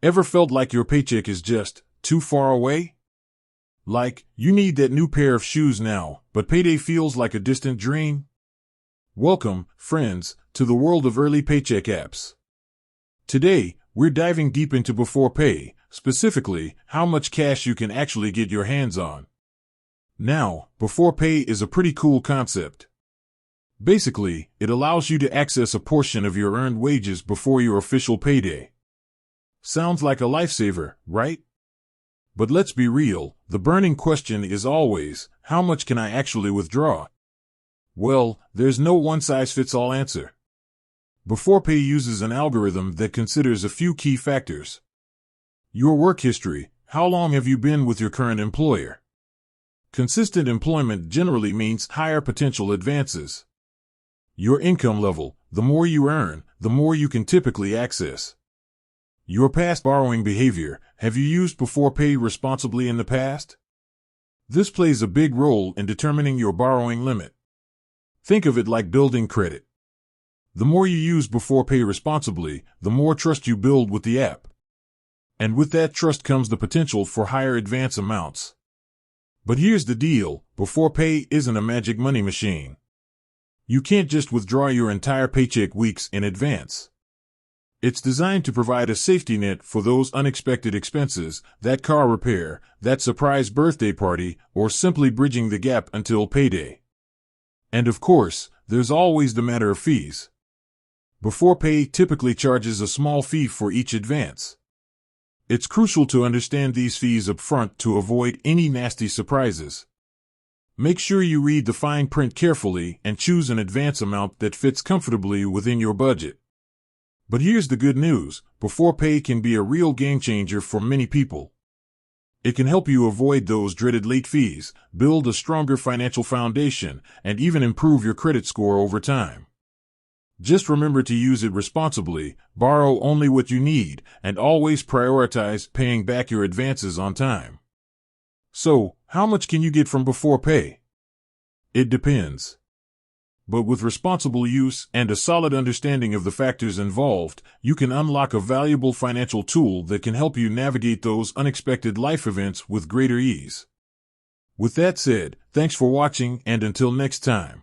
Ever felt like your paycheck is just too far away? Like, you need that new pair of shoes now, but payday feels like a distant dream? Welcome, friends, to the world of early paycheck apps. Today, we're diving deep into Before Pay, specifically, how much cash you can actually get your hands on. Now, Before Pay is a pretty cool concept. Basically, it allows you to access a portion of your earned wages before your official payday. Sounds like a lifesaver, right? But let's be real, the burning question is always, how much can I actually withdraw? Well, there's no one-size-fits-all answer. Before Pay uses an algorithm that considers a few key factors. Your work history, how long have you been with your current employer? Consistent employment generally means higher potential advances. Your income level, the more you earn, the more you can typically access. Your past borrowing behavior, have you used Before Pay responsibly in the past? This plays a big role in determining your borrowing limit. Think of it like building credit. The more you use Before Pay responsibly, the more trust you build with the app. And with that trust comes the potential for higher advance amounts. But here's the deal, Before Pay isn't a magic money machine. You can't just withdraw your entire paycheck weeks in advance. It's designed to provide a safety net for those unexpected expenses, that car repair, that surprise birthday party, or simply bridging the gap until payday. And of course, there's always the matter of fees. Before Pay typically charges a small fee for each advance. It's crucial to understand these fees up front to avoid any nasty surprises. Make sure you read the fine print carefully and choose an advance amount that fits comfortably within your budget. But here's the good news, Before Pay can be a real game changer for many people. It can help you avoid those dreaded late fees, build a stronger financial foundation, and even improve your credit score over time. Just remember to use it responsibly, borrow only what you need, and always prioritize paying back your advances on time. So, how much can you get from Before Pay? It depends. But with responsible use and a solid understanding of the factors involved, you can unlock a valuable financial tool that can help you navigate those unexpected life events with greater ease. With that said, thanks for watching, and until next time.